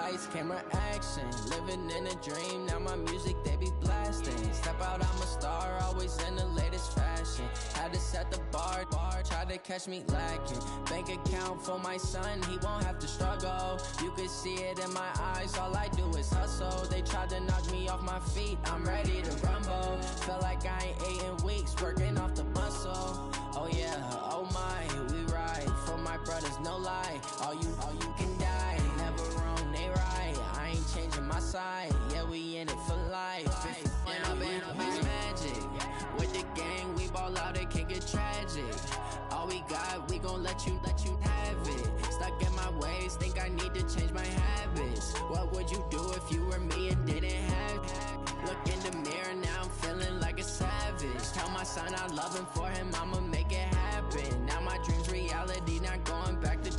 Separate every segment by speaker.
Speaker 1: lights, camera, action. Living in a dream, now my music they be blasting. Step out, I'm a star, always in the latest fashion. Had to set the bar, try to catch me lacking. Bank account for my son, he won't have to struggle. You can see it in my eyes, all I do is hustle. They tried to knock me off my feet, I'm ready to rumble. Felt like I ain't ate in weeks, working off the muscle. Oh yeah, oh my, we ride for my brothers, no lie. All you can die, never wrong, they right. I ain't changing my side, yeah, we in it for life. And I've been magic with the gang, we ball out, it can get tragic. All we got, we gon' let you have it. Stuck in my ways, think I need to change my habits. What would you do if you were me and didn't have it? Look in the mirror, now I'm feeling like a savage. Tell my son I love him, for him I'ma make it happen. Now my dream's reality, not going back to.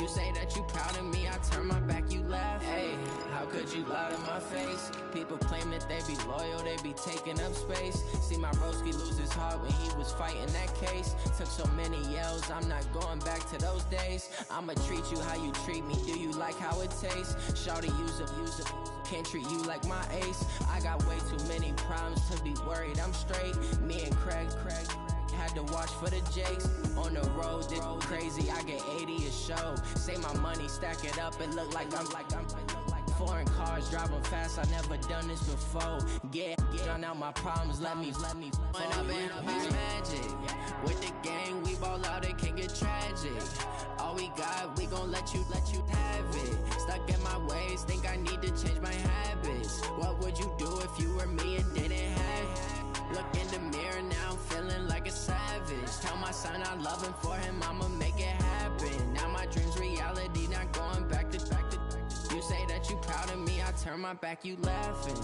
Speaker 1: You say that you proud of me, I turn my back, you laugh. Hey, how could you lie to my face? People claim that they be loyal, they be taking up space. See my broski lose his heart when he was fighting that case. Took so many yells, I'm not going back to those days. I'ma treat you how you treat me, do you like how it tastes? Shawty, use it, can't treat you like my ace. I got way too many problems to be worried, I'm straight. Me and Craig had to watch for the Jakes. On the road, this crazy, I get 80 a show. Say my money, stack it up, it look like I'm foreign cars, driving fast, I never done this before. Drown out my problems, let me When I've been magic with the gang, we ball out, it can get tragic. All we got, we gon' let you have it. Stuck in my ways, think I need to change my habits. What would you do if you were me and didn't have it? Look in the mirror, now I'm feeling like a savage. Tell my son I love him, for him I'ma make it happen. Now my dream's reality, not going back to. You say that you proud of me, I turn my back, you laughing.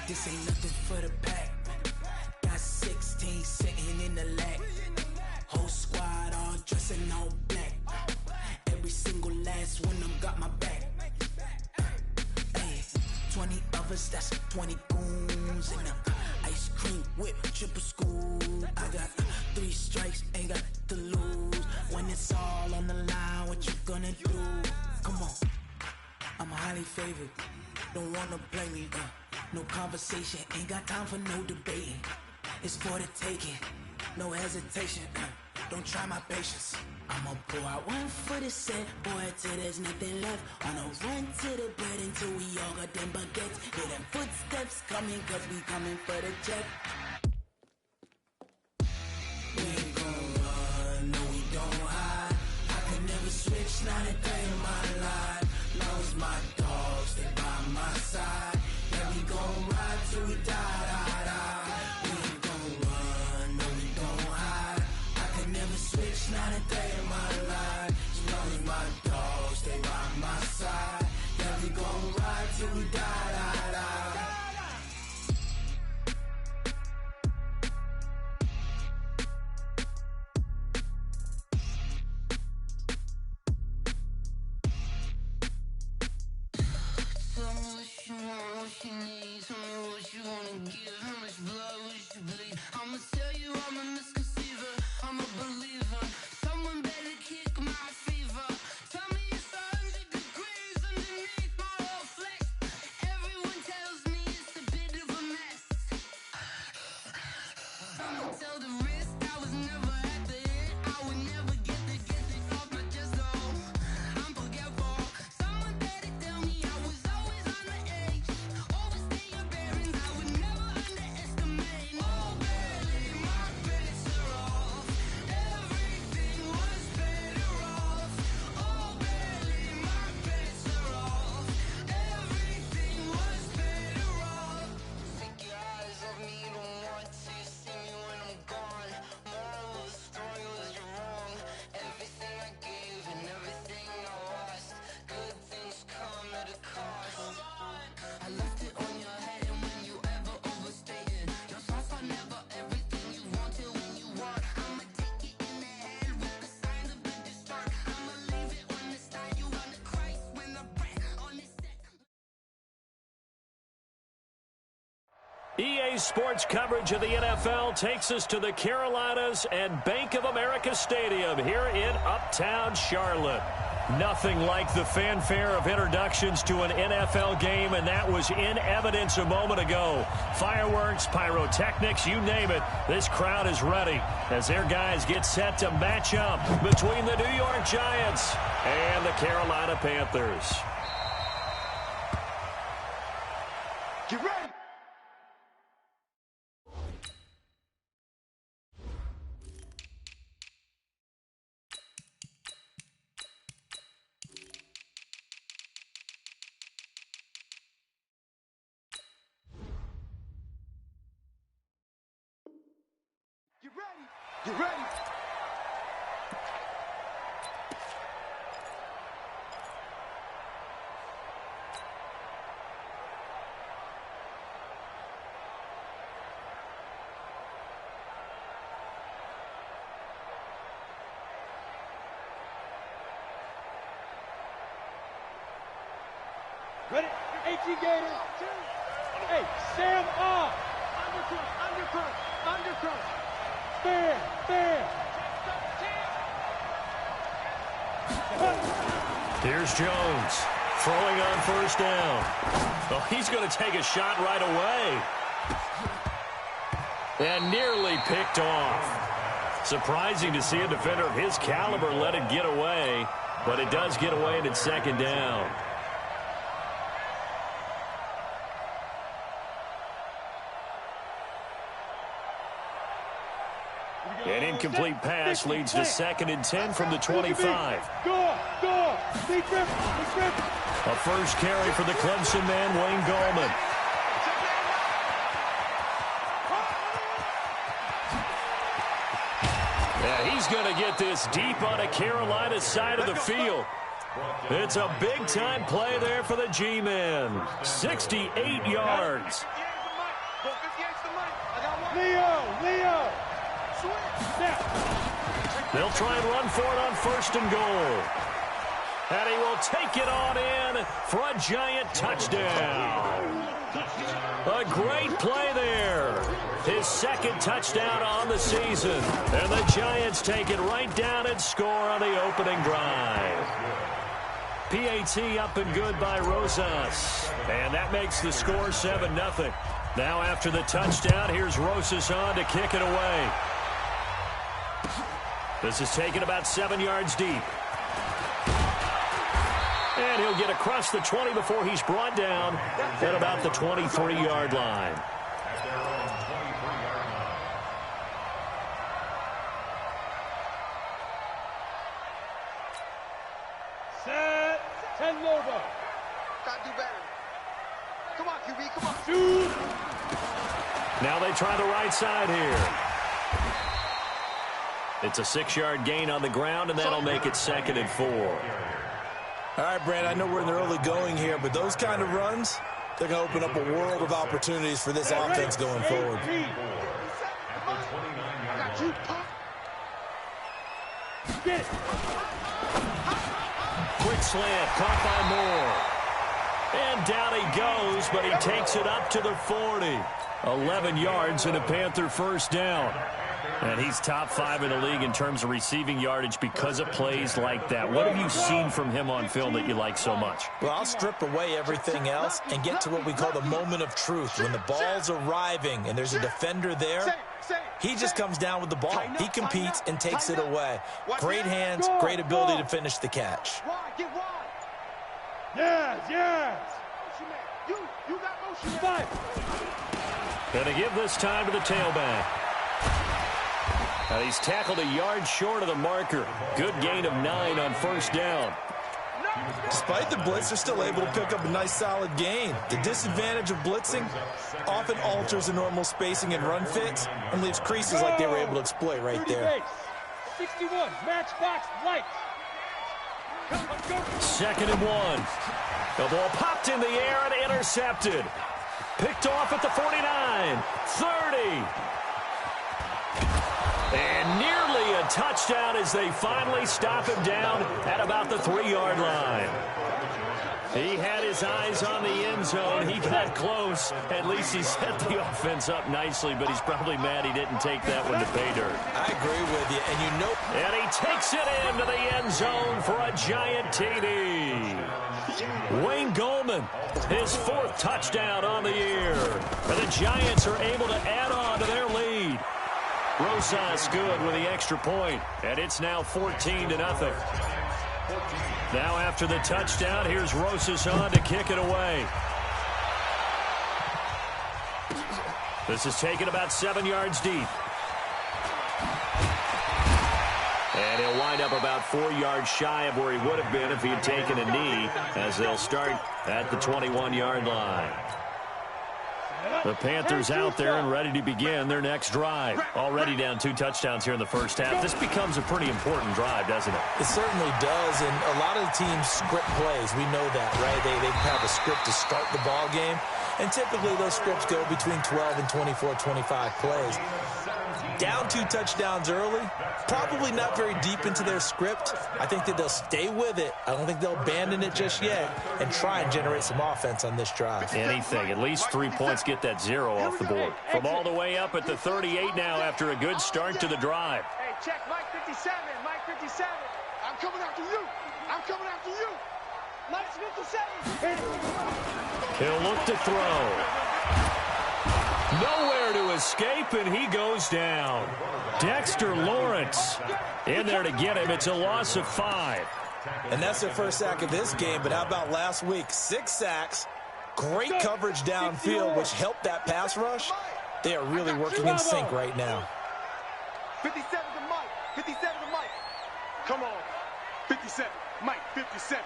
Speaker 2: This ain't nothing for the pack. Got 16 sitting in the lap. Whole squad all dressing all black. Every single last one of them got my back. Hey, 20 of us, that's 20 goons in them. Ice cream whip, triple scoop. I got 3 strikes, ain't got to lose. When it's all on the line, what you gonna do? Come on, I'm highly favored. Don't wanna play me, no conversation, ain't got time for no debating. It's for the taking, no hesitation. Don't try my patience. I'ma pour out one for the set, boy, till there's nothing left. On a run to the bread until we all got them baguettes. Hear them footsteps coming, cause we coming for the check. We ain't gon' run, no we don't hide. I could never switch, not a day in my life. Long as my dogs, they by my side. Yeah, we gon' ride till we die. We ain't gon' run, no we don't hide. I could never switch, not a day in my life. As long as my dogs, they by my side. Yeah, we gon' ride till we die.
Speaker 3: EA Sports coverage of the NFL takes us to the Carolinas and Bank of America Stadium here in Uptown Charlotte. Nothing like the fanfare of introductions to an NFL game, and that was in evidence a moment ago. Fireworks, pyrotechnics, you name it. This crowd is ready as their guys get set to match up between the New York Giants and the Carolina Panthers.
Speaker 4: Get ready. Get ready. Ready? AT Gator. Hey, Sam off. Undercross. Fair.
Speaker 3: Here's Jones throwing on first down. Oh, he's going to take a shot right away. And nearly picked off. Surprising to see a defender of his caliber let it get away, but it does get away and it's second down. An incomplete pass leads to 2nd and 10 from the 25.
Speaker 4: Go. Big grip.
Speaker 3: A first carry for the Clemson man, Wayne Gallman. Yeah, he's going to get this deep on a Carolina side of the field. It's a big-time play there for the G-men. 68 yards.
Speaker 4: Leo.
Speaker 3: They'll try and run for it on 1st and goal. And he will take it on in for a Giant touchdown. A great play there. His 2nd touchdown on the season. And the Giants take it right down and score on the opening drive. PAT up and good by Rosas. And that makes the score 7-0. Now after the touchdown, here's Rosas on to kick it away. This is taken about 7 yards deep. And he'll get across the 20 before he's brought down at about the 23-yard line.
Speaker 4: Set. 10 Lobo.
Speaker 5: Gotta do better. Come on, QB, come on.
Speaker 4: Shoot.
Speaker 3: Now they try the right side here. It's a 6-yard gain on the ground, and that'll make it 2nd and 4.
Speaker 6: All right, Brand, I know we're in the early going here, but those kind of runs, they're going to open up a world of opportunities for this offense going forward.
Speaker 3: Quick slant, caught by Moore. And down he goes, but he takes it up to the 40. 11 yards and a Panther first down. And he's top 5 in the league in terms of receiving yardage because of plays like that. What have you seen from him on film that you like so much?
Speaker 6: Well, I'll strip away everything else and get to what we call the moment of truth. When the ball's arriving and there's a defender there, he just comes down with the ball. He competes and takes it away. Great hands, great ability to finish the catch.
Speaker 4: Yes. You got motion. Five.
Speaker 3: Going to give this time to the tailback. And he's tackled a yard short of the marker. Good gain of 9 on first down.
Speaker 6: Despite the blitz, they're still able to pick up a nice solid gain. The disadvantage of blitzing often alters the normal spacing and run fits and leaves creases like they were able to exploit right there.
Speaker 4: 61, matchbox light.
Speaker 3: 2nd and 1. The ball popped in the air and intercepted. Picked off at the 49, 30. And nearly a touchdown as they finally stop him down at about the 3-yard line. He had his eyes on the end zone. He got close. At least he set the offense up nicely, but he's probably mad he didn't take that one to pay dirt.
Speaker 6: I agree with you, and you know...
Speaker 3: And he takes it into the end zone for a giant TD. Wayne Goldman, his 4th touchdown on the year. And the Giants are able to add on to their lead. Rosas good with the extra point, and it's now 14-0. Now after the touchdown, here's Rosas on to kick it away. This is taken about 7 yards deep. And he'll wind up about 4 yards shy of where he would have been if he had taken a knee, as they'll start at the 21-yard line. The Panthers out there and ready to begin their next drive. Already down 2 touchdowns here in the first half. This becomes a pretty important drive, doesn't it?
Speaker 6: It certainly does, and a lot of the teams script plays. We know that, right? They have a script to start the ball game, and typically those scripts go between 12 and 24, 25 plays. Down 2 touchdowns early, probably not very deep into their script. I think that they'll stay with it. I don't think they'll abandon it just yet and try and generate some offense on this drive.
Speaker 3: Anything. At least 3 points, get that 0 off the board. From all the way up at the 38 now after a good start to the drive.
Speaker 4: Hey, check Mike 57. Mike 57.
Speaker 5: I'm coming after you. I'm coming after you.
Speaker 4: Mike 57.
Speaker 3: He'll look to throw. Nowhere to escape, and he goes down. Dexter Lawrence in there to get him. It's a loss of 5.
Speaker 6: And that's their first sack of this game, but how about last week? 6 sacks, great coverage downfield, which helped that pass rush. They are really working in sync right now.
Speaker 5: 57 to Mike. 57 to Mike. Come on. 57. Mike, 57.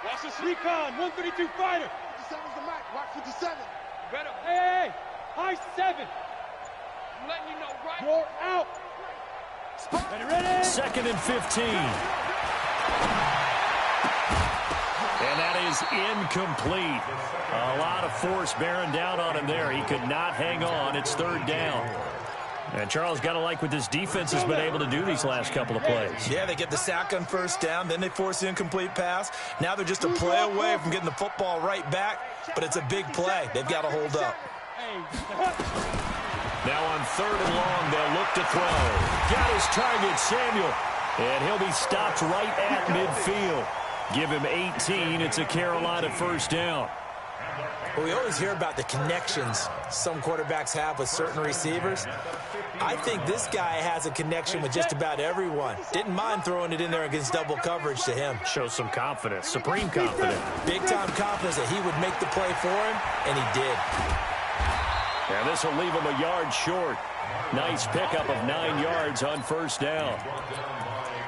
Speaker 4: Watch this recon. 132 fighter.
Speaker 5: 57 to Mike. Mike, 57.
Speaker 4: Better. Hey. High 7. I'm letting you know right. You're out. Ready.
Speaker 3: 2nd and 15. And that is incomplete. A lot of force bearing down on him there. He could not hang on. It's 3rd down. And Charles, got to like what this defense has been able to do these last couple of plays.
Speaker 6: Yeah, they get the sack on 1st down, then they force the incomplete pass. Now they're just a play away from getting the football right back, but it's a big play. They've got to hold up.
Speaker 3: Now on 3rd and long, they'll look to throw. Got his target, Samuel. And he'll be stopped right at midfield. Give him 18. It's a Carolina 1st down.
Speaker 6: Well, we always hear about the connections some quarterbacks have with certain receivers. I think this guy has a connection with just about everyone. Didn't mind throwing it in there against double coverage to him.
Speaker 3: Shows some confidence, supreme confidence.
Speaker 6: Big-time confidence that he would make the play for him, and he did.
Speaker 3: And this will leave him a yard short. Nice pickup of 9 yards on 1st down.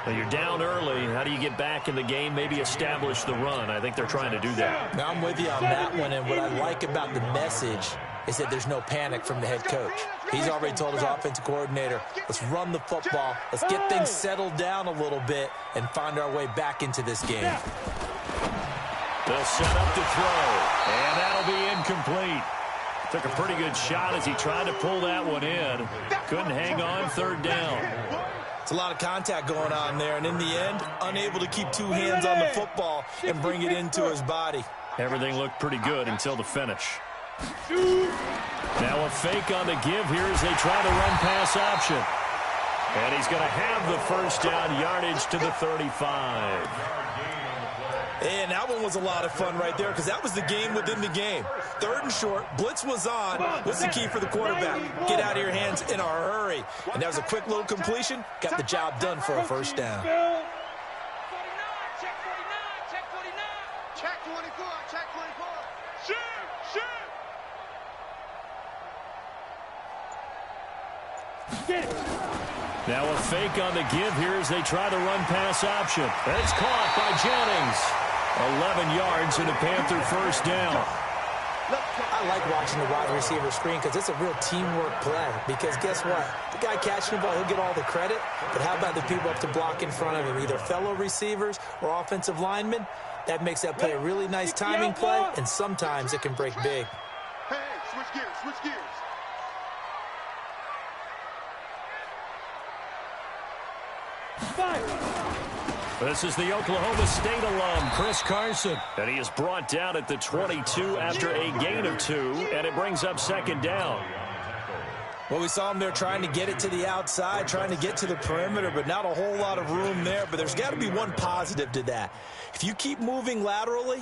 Speaker 3: Well, you're down early. How do you get back in the game? Maybe establish the run. I think they're trying to do that.
Speaker 6: Now, I'm with you on that one, and what I like about the message is that there's no panic from the head coach. He's already told his offensive coordinator, let's run the football, let's get things settled down a little bit and find our way back into this game.
Speaker 3: They'll set up to throw, and that'll be incomplete. Took a pretty good shot as he tried to pull that one in. Couldn't hang on. 3rd down.
Speaker 6: It's a lot of contact going on there, and in the end, unable to keep 2 hands on the football and bring it into his body.
Speaker 3: Everything looked pretty good until the finish. Now a fake on the give here as they try to run pass option. And he's going to have the 1st down, yardage to the 35.
Speaker 6: And that one was a lot of fun right there because that was the game within the game. 3rd and short, blitz was on. What's the key for the quarterback? Get out of your hands in a hurry. And that was a quick little completion. Got the job done for a 1st down.
Speaker 4: 49, check 49, check 49.
Speaker 5: Check 24, check 24.
Speaker 4: Shoot. Get it.
Speaker 3: Now a fake on the give here as they try to run pass option. And it's caught by Jennings. 11 yards and a Panther 1st down.
Speaker 6: I like watching the wide receiver screen because it's a real teamwork play. Because guess what? The guy catching the ball, he'll get all the credit. But how about the people up to block in front of him, either fellow receivers or offensive linemen? That makes that play a really nice timing play, and sometimes it can break big.
Speaker 5: Hey, switch gears, switch gears.
Speaker 3: This is the Oklahoma State alum, Chris Carson. And he is brought down at the 22 after a gain of 2, and it brings up second down.
Speaker 6: Well, we saw him there trying to get it to the outside, trying to get to the perimeter, but not a whole lot of room there. But there's got to be one positive to that. If you keep moving laterally,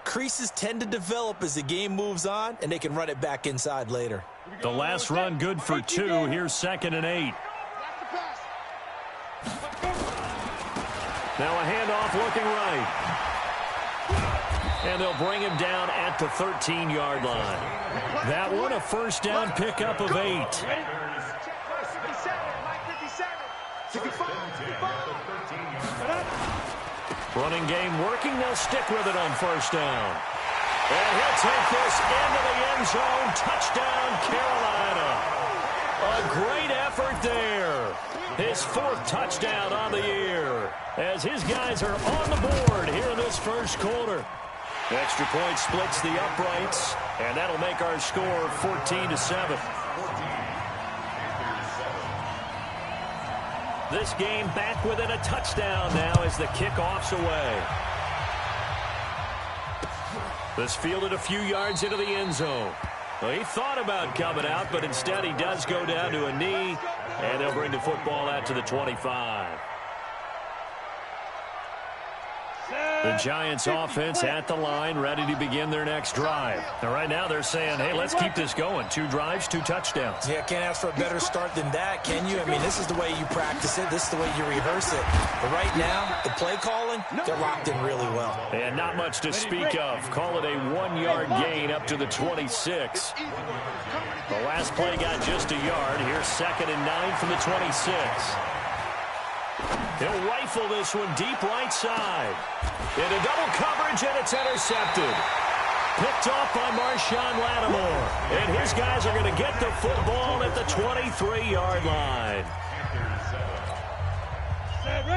Speaker 6: creases tend to develop as the game moves on, and they can run it back inside later.
Speaker 3: The last run good for 2. Here's 2nd and 8. Now a handoff looking right. And they'll bring him down at the 13-yard line. That one a first down pickup of 8. Running game working. They'll stick with it on first down. And he'll take this into the end zone. Touchdown, Carolina. A great effort there. His 4th touchdown on the year as his guys are on the board here in this first quarter. Extra point splits the uprights, and that'll make our score 14-7. This game back within a touchdown now as the kickoff's away. This fielded a few yards into the end zone. Well, he thought about coming out, but instead he does go down to a knee, and they'll bring the football out to the 25. The Giants offense at the line, ready to begin their next drive. Now, right now they're saying, hey, let's keep this going. 2 drives, 2 touchdowns.
Speaker 6: Yeah, can't ask for a better start than that, can you? I mean, this is the way you practice it. This is the way you rehearse it. But right now, the play calling, they're locked in really well.
Speaker 3: And not much to speak of. Call it a 1-yard gain up to the 26. The last play got just a yard. Here's 2nd and 9 from the 26. He'll rifle this one deep right side. Into double coverage, and it's intercepted. Picked off by Marshawn Lattimore. And his guys are going to get the football at the 23-yard line.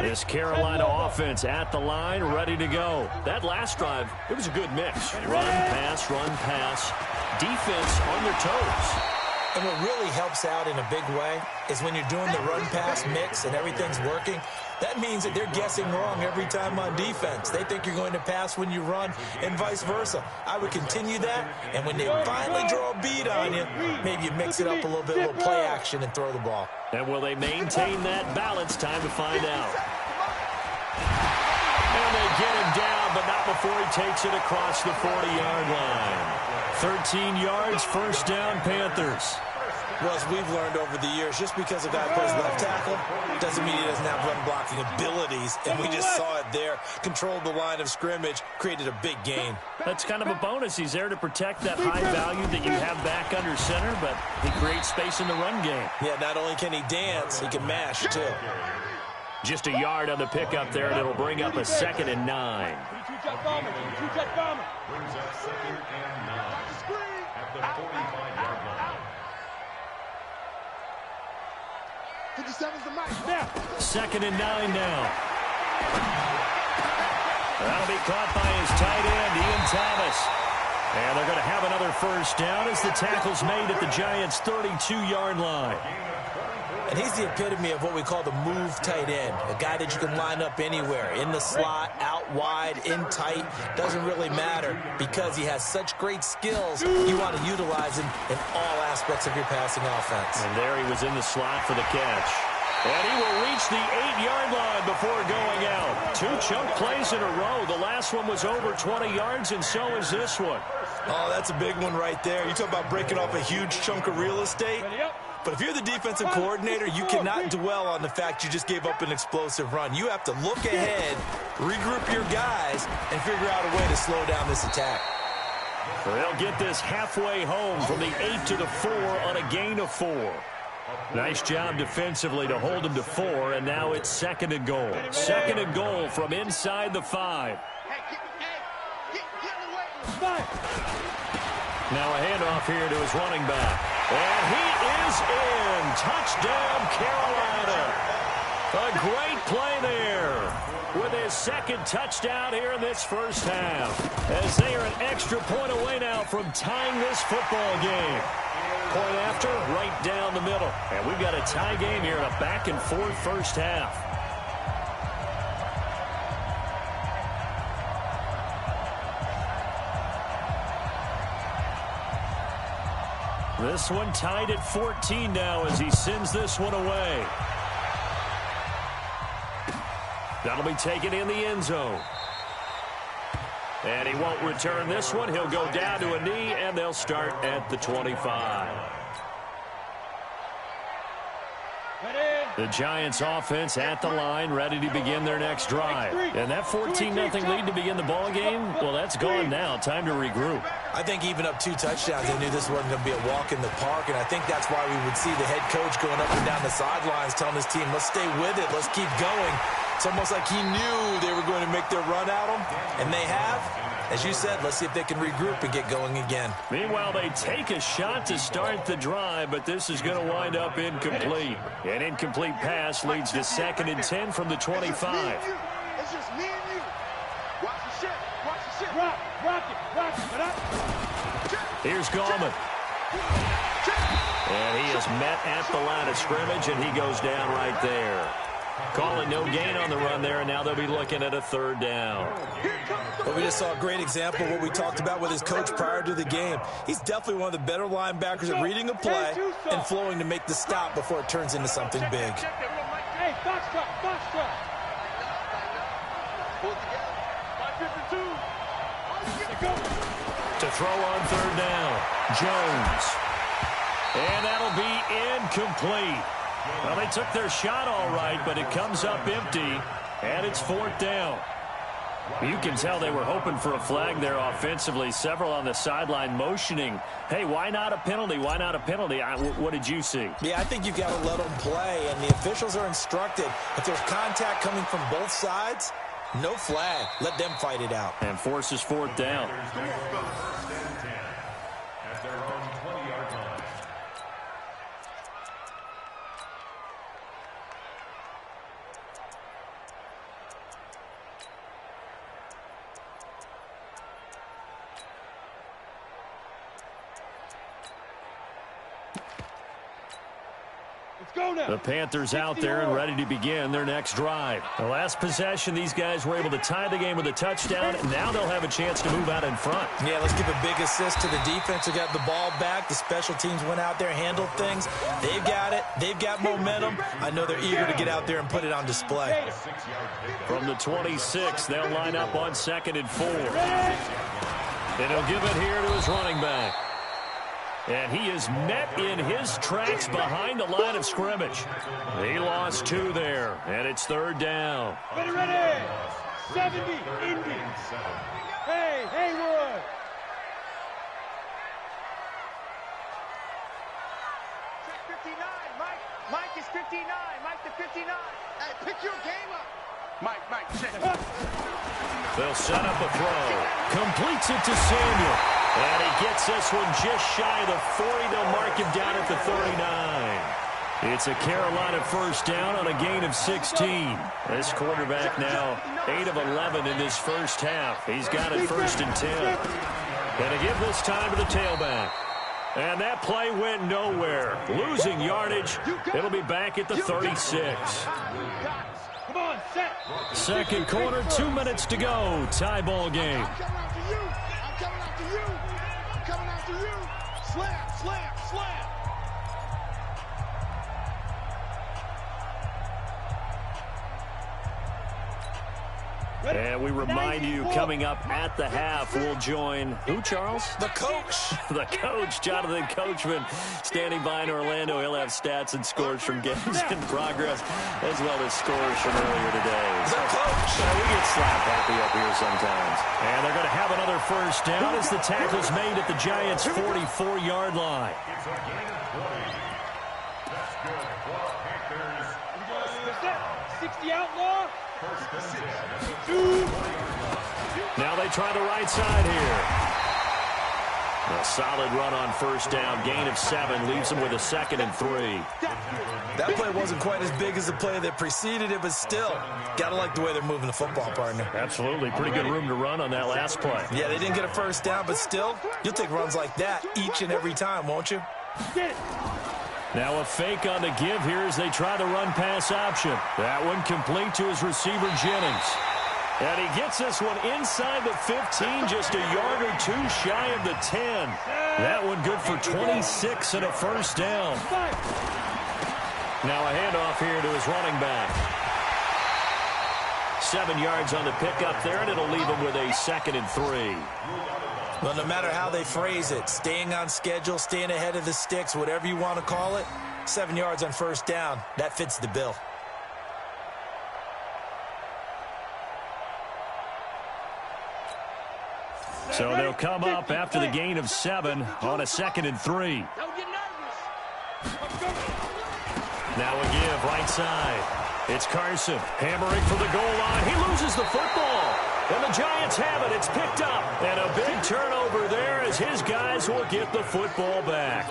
Speaker 3: This Carolina offense at the line, ready to go. That last drive, it was a good mix. Run, pass, defense on their toes.
Speaker 6: And what really helps out in a big way is when you're doing the run-pass mix and everything's working, that means that they're guessing wrong every time on defense. They think you're going to pass when you run and vice versa. I would continue that, and when they finally draw a beat on you, maybe you mix it up a little bit, a little play action, and throw the ball.
Speaker 3: And will they maintain that balance? Time to find out. And they get him down, but not before he takes it across the 40-yard line. 13 yards, first down, Panthers.
Speaker 6: Well, as we've learned over the years, just because a guy plays left tackle doesn't mean he doesn't have run-blocking abilities. And we just saw it there. Controlled the line of scrimmage, created a big gain.
Speaker 3: That's kind of a bonus. He's there to protect that high value that you have back under center, but he creates space in the run game.
Speaker 6: Yeah, not only can he dance, he can mash, too.
Speaker 3: Just a yard on the pickup there, and it'll bring up a 2nd and 9.
Speaker 5: Brings up 2nd and 9 at the 45-yard line.
Speaker 4: 57's the mic. Now.
Speaker 3: 2nd and 9 now. That'll be caught by his tight end, Ian Thomas. And they're going to have another first down as the tackle's made at the Giants' 32-yard line.
Speaker 6: And he's the epitome of what we call the move tight end, a guy that you can line up anywhere, in the slot, out wide, in tight, doesn't really matter because he has such great skills. You want to utilize him in all aspects of your passing offense.
Speaker 3: And there he was in the slot for the catch. And he will reach the 8-yard line before going out. 2 chunk plays in a row. The last one was over 20 yards, and so is this one.
Speaker 6: Oh, that's a big one right there. You talk about breaking off a huge chunk of real estate. But if you're the defensive coordinator, you cannot dwell on the fact you just gave up an explosive run. You have to look ahead, regroup your guys, and figure out a way to slow down this attack.
Speaker 3: They'll get this halfway home from the 8 to the 4 on a gain of 4. Nice job defensively to hold him to 4, and now it's 2nd and goal. 2nd and goal from inside the 5. Now a handoff here to his running back. And he is in. Touchdown, Carolina. A great play there with his 2nd touchdown here in this first half. As they are an extra point away now from tying this football game. Point after, right down the middle. And we've got a tie game here in a back-and-forth first half. This one tied at 14 now as he sends this one away. That'll be taken in the end zone. And he won't return this one. He'll go down to a knee, and they'll start at the 25. The Giants offense at the line, ready to begin their next drive. And that 14-0 lead to begin the ball game, well, that's gone now. Time to regroup.
Speaker 6: I think even up 2 touchdowns, they knew this wasn't going to be a walk in the park, and I think that's why we would see the head coach going up and down the sidelines telling his team, let's stay with it, let's keep going. It's almost like he knew they were going to make their run at him, and they have. As you said, let's see if they can regroup and get going again.
Speaker 3: Meanwhile, they take a shot to start the drive, but this is going to wind up incomplete. An incomplete pass leads to 2nd and 10 from the 25.
Speaker 5: It's just me and you. Watch the shit. Watch the shit.
Speaker 4: Rock it.
Speaker 3: Here's Gallman. And he is met at the line of scrimmage, and he goes down right there. Calling no gain on the run there, and now they'll be looking at a 3rd down.
Speaker 6: But we just saw a great example of what we talked about with his coach prior to the game. He's definitely one of the better linebackers at reading a play and flowing to make the stop before it turns into something big.
Speaker 4: Hey, box truck.
Speaker 3: To throw on 3rd down, Jones. And that'll be incomplete. Well, they took their shot all right, but it comes up empty, and it's 4th down. You can tell they were hoping for a flag there offensively. Several on the sideline motioning, hey, why not a penalty? Why not a penalty? What did you see?
Speaker 6: Yeah, I think you've got to let them play, and the officials are instructed. If there's contact coming from both sides, no flag. Let them fight it out.
Speaker 3: And forces 4th down. The Panthers out there and ready to begin their next drive. The last possession, these guys were able to tie the game with a touchdown, and now they'll have a chance to move out in front.
Speaker 6: Yeah, let's give a big assist to the defense who got the ball back. The special teams went out there, handled things. They've got it. They've got momentum. I know they're eager to get out there and put it on display.
Speaker 3: From the 26, they'll line up on 2nd and 4. And he'll give it here to his running back. And he is met in his tracks behind the line of scrimmage. He lost 2 there, and it's 3rd down.
Speaker 4: Ready. 70, Indians. Hey, Haywood.
Speaker 5: Check 59, Mike. Mike is 59. Mike to 59. Hey, pick your game up. Mike, check.
Speaker 3: They'll set up a throw. Completes it to Samuel. And he gets this one just shy of the 40. They'll mark him down at the 39. It's a Carolina 1st down on a gain of 16. This quarterback now 8 of 11 in this first half. He's got it 1st and 10. And to give this time to the tailback. And that play went nowhere. Losing yardage. It'll be back at the 36.
Speaker 4: Come on, set.
Speaker 3: 2nd quarter, 2 minutes to go. Tie ball game.
Speaker 5: Slam.
Speaker 3: And we remind you, coming up at the half, we'll join who, Charles?
Speaker 6: The coach.
Speaker 3: The coach, Jonathan Coachman, standing by in Orlando. He'll have stats and scores from games in progress, as well as scores from earlier today.
Speaker 6: The coach.
Speaker 3: We get slap happy up here sometimes. And they're going to have another 1st down as the tackle's made at the Giants' 44-yard line.
Speaker 4: 60 outlaw.
Speaker 3: Now they try the right side here. A solid run on 1st down. Gain of 7 leaves them with a 2nd and 3.
Speaker 6: That play wasn't quite as big as the play that preceded it, but still, got to like the way they're moving the football, partner.
Speaker 3: Absolutely. Pretty good room to run on that last play.
Speaker 6: Yeah, they didn't get a 1st down, but still, you'll take runs like that each and every time, won't you?
Speaker 3: Now a fake on the give here as they try the run-pass option. That one complete to his receiver, Jennings. And he gets this one inside the 15, just a yard or two shy of the 10. That one good for 26 and a first down. Now a handoff here to his running back. 7 yards on the pickup there, and it'll leave him with a 2nd and 3.
Speaker 6: Well, no matter how they phrase it, staying on schedule, staying ahead of the sticks, whatever you want to call it, 7 yards on first down, that fits the bill.
Speaker 3: So they'll come up after the gain of 7 on a 2nd and 3. Now a give right side. It's Carson hammering for the goal line. He loses the football. And the Giants have it. It's picked up. And a big turnover there as his guys will get the football back.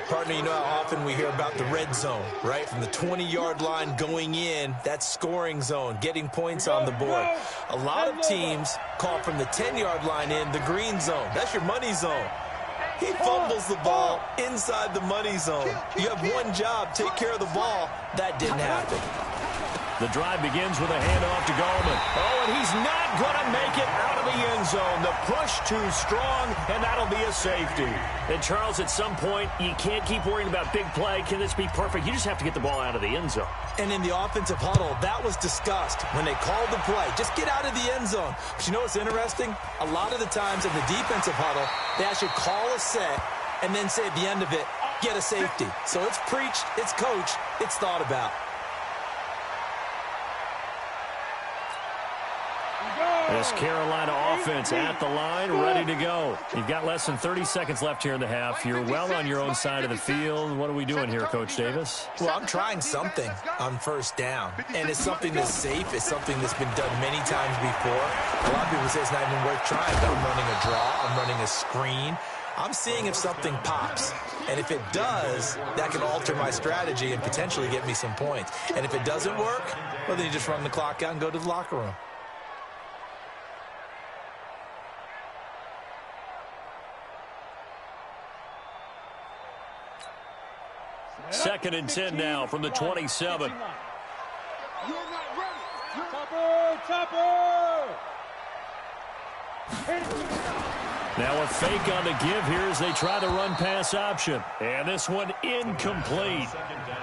Speaker 6: Partner, you know how often we hear about the red zone, right? From the 20-yard line going in, that's scoring zone, getting points on the board. A lot of teams call from the 10-yard line in the green zone. That's your money zone. He fumbles the ball inside the money zone. You have one job, take care of the ball. That didn't happen.
Speaker 3: The drive begins with a handoff to Gallman. Oh, and he's not going to make it out of the end zone. The push too strong, and that'll be a safety. And, Charles, at some point, you can't keep worrying about big play. Can this be perfect? You just have to get the ball out of the end zone.
Speaker 6: And in the offensive huddle, that was discussed when they called the play. Just get out of the end zone. But you know what's interesting? A lot of the times in the defensive huddle, they actually call a set and then say at the end of it, get a safety. So it's preached, it's coached, it's thought about.
Speaker 3: This Carolina offense at the line, ready to go. You've got less than 30 seconds left here in the half. You're well on your own side of the field. What are we doing here, Coach Davis?
Speaker 6: Well, I'm trying something on first down, and it's something that's safe. It's something that's been done many times before. A lot of people say it's not even worth trying, but I'm running a draw. I'm running a screen. I'm seeing if something pops, and if it does, that can alter my strategy and potentially get me some points. And if it doesn't work, well, then you just run the clock out and go to the locker room.
Speaker 3: Second and 10 now from the 27. Now a fake on the give here as they try the run-pass option. And this one incomplete.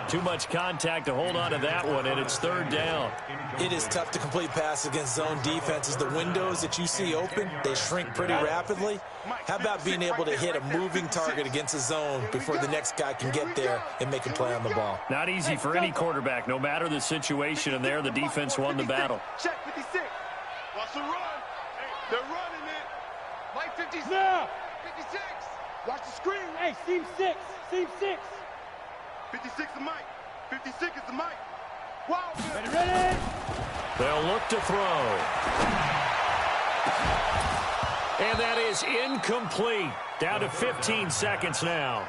Speaker 3: Too much contact to hold on to that one, and it's third down.
Speaker 6: It is tough to complete pass against zone defenses. The windows that you see open, they shrink pretty rapidly. How about being able to hit a moving target against a zone before the next guy can get there and make a play on the ball?
Speaker 3: Not easy for any quarterback, no matter the situation, and there the defense won the battle.
Speaker 5: Check 56. Watch the run. They're running it. Mike 56. 56. Watch the screen.
Speaker 4: Hey, seam 6. Seam 6.
Speaker 5: 56 is Mike. 56 is the Mike. Wow.
Speaker 4: Ready.
Speaker 3: They'll look to throw. And that is incomplete. Down to 15 seconds now.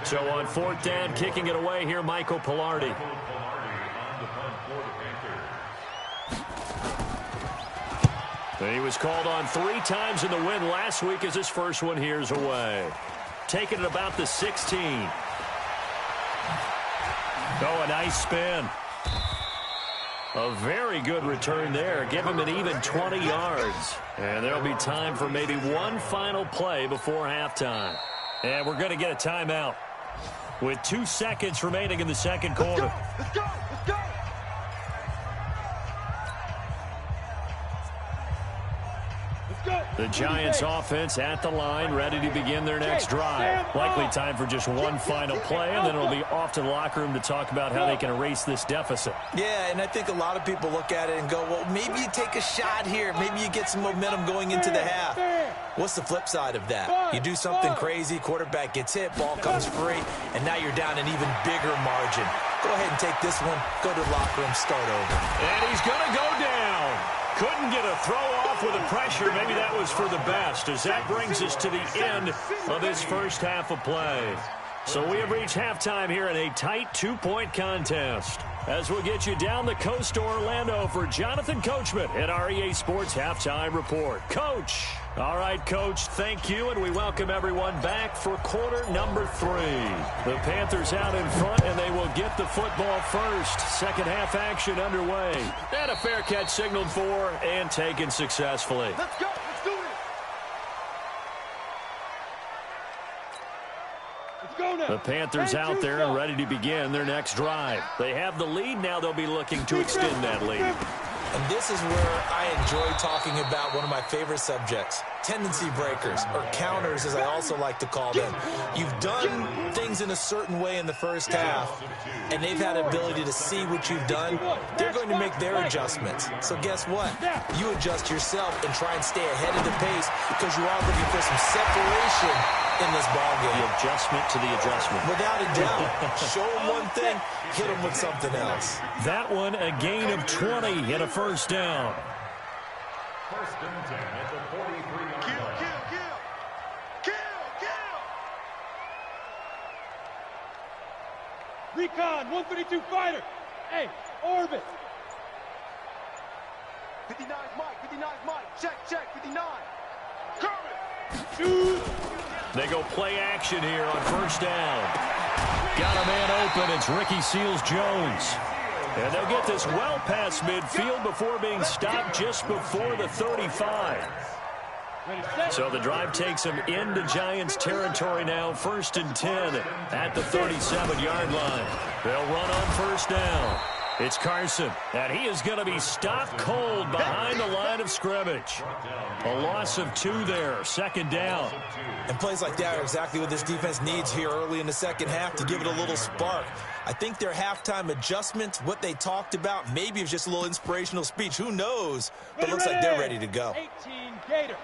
Speaker 3: So on fourth down, kicking it away here, Michael Pilardi. He was called on 3 times in the win last week as his first one here's away. Taking it about the 16. Oh, a nice spin. A very good return there. Give him an even 20 yards. And there'll be time for maybe one final play before halftime. And we're going to get a timeout with 2 seconds remaining in the second quarter.
Speaker 5: Let's go. Let's go.
Speaker 3: The Giants offense at the line, ready to begin their next drive. Likely time for just one final play, and then it'll be off to the locker room to talk about how they can erase this deficit.
Speaker 6: Yeah, and I think a lot of people look at it and go, well, maybe you take a shot here. Maybe you get some momentum going into the half. What's the flip side of that? You do something crazy, quarterback gets hit, ball comes free, and now you're down an even bigger margin. Go ahead and take this one, go to the locker room, start over.
Speaker 3: And he's going to go down. Couldn't get a throw off with the pressure. Maybe that was for the best, as that brings us to the end of this first half of play. So we have reached halftime here in a tight 2-point contest. As we'll get you down the coast to Orlando for Jonathan Coachman at our EA Sports Halftime Report. Coach. All right, Coach, thank you, and we welcome everyone back for quarter number 3. The Panthers out in front, and they will get the football first. Second half action underway. And a fair catch signaled for and taken successfully.
Speaker 5: Let's go. Let's do this.
Speaker 3: The Panthers out there and ready to begin their next drive. They have the lead. Now they'll be looking to extend that lead.
Speaker 6: And this is where I enjoy talking about one of my favorite subjects, tendency breakers, or counters as I also like to call them. You've done things in a certain way in the first half, and they've had ability to see what you've done. They're going to make their adjustments. So guess what? You adjust yourself and try and stay ahead of the pace because you are looking for some separation in this ballgame.
Speaker 3: The adjustment to the adjustment.
Speaker 6: Without a doubt. Show them one thing, hit them with something else.
Speaker 3: That one, a gain of 20 and a first down.
Speaker 7: First and 10 at the 43.
Speaker 5: Kill.
Speaker 4: Recon, 132 fighter. Hey, orbit.
Speaker 5: 59 Mike. Check, 59. Kermit.
Speaker 4: Shoot.
Speaker 3: They go play action here on first down. Got a man open. It's Ricky Seals-Jones. And they'll get this well past midfield before being stopped just before the 35. So the drive takes them into Giants territory now. First and 10 at the 37-yard line. They'll run on first down. It's Carson, and he is going to be stopped cold behind the line of scrimmage. A loss of 2 there, second down.
Speaker 6: And plays like that are exactly what this defense needs here early in the second half to give it a little spark. I think their halftime adjustments, what they talked about, maybe it was just a little inspirational speech. Who knows? But it looks like they're ready to go.
Speaker 4: 18 Gator.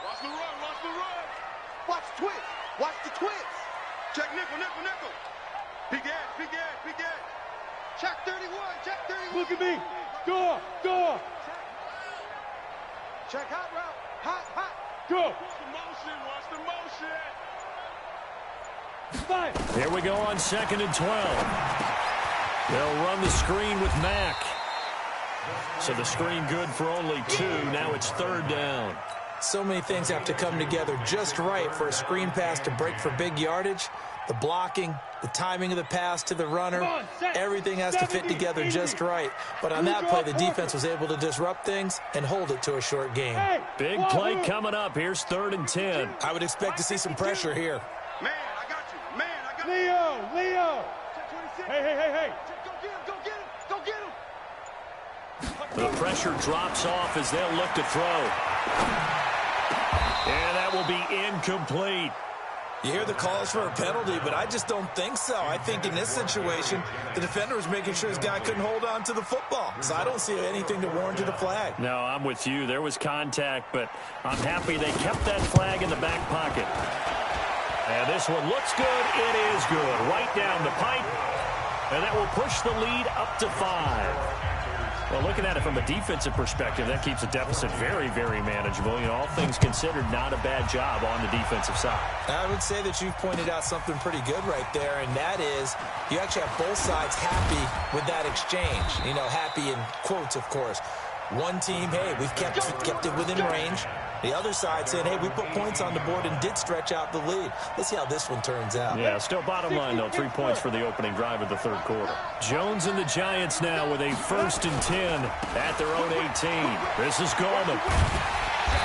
Speaker 5: Watch the run. Watch the twist. Check nickel. Big edge. Check 31.
Speaker 4: Look at me. Door.
Speaker 5: Check hot route. Hot.
Speaker 4: Go.
Speaker 5: Watch the motion.
Speaker 4: Fire.
Speaker 3: Here we go on second and 12. They'll run the screen with Mack. So the screen good for only 2. Now it's third down.
Speaker 6: So many things have to come together just right for a screen pass to break for big yardage. The blocking, the timing of the pass to the runner, everything has to fit together just right. But on that play, the defense was able to disrupt things and hold it to a short game.
Speaker 3: Big play coming up. Here's third and 10.
Speaker 6: I would expect to see some pressure here.
Speaker 5: Man, I got you.
Speaker 4: Leo. Hey.
Speaker 5: Go get him.
Speaker 3: The pressure drops off as they'll look to throw. And that will be incomplete.
Speaker 6: You hear the calls for a penalty, but I just don't think so. I think in this situation, the defender was making sure his guy couldn't hold on to the football. So I don't see anything to warrant a flag.
Speaker 3: No, I'm with you. There was contact, but I'm happy they kept that flag in the back pocket. And this one looks good. It is good. Right down the pipe. And that will push the lead up to 5. Well, looking at it from a defensive perspective, that keeps the deficit very, very manageable. You know, all things considered, not a bad job on the defensive side.
Speaker 6: I would say that you've pointed out something pretty good right there, and that is you actually have both sides happy with that exchange. You know, happy in quotes, of course. One team, hey, we've kept it within range. The other side saying, hey, we put points on the board and did stretch out the lead. Let's see how this one turns out.
Speaker 3: Yeah, still bottom line, though. 3 points for the opening drive of the third quarter. Jones and the Giants now with a first and 10 at their own 18. This is Gallman.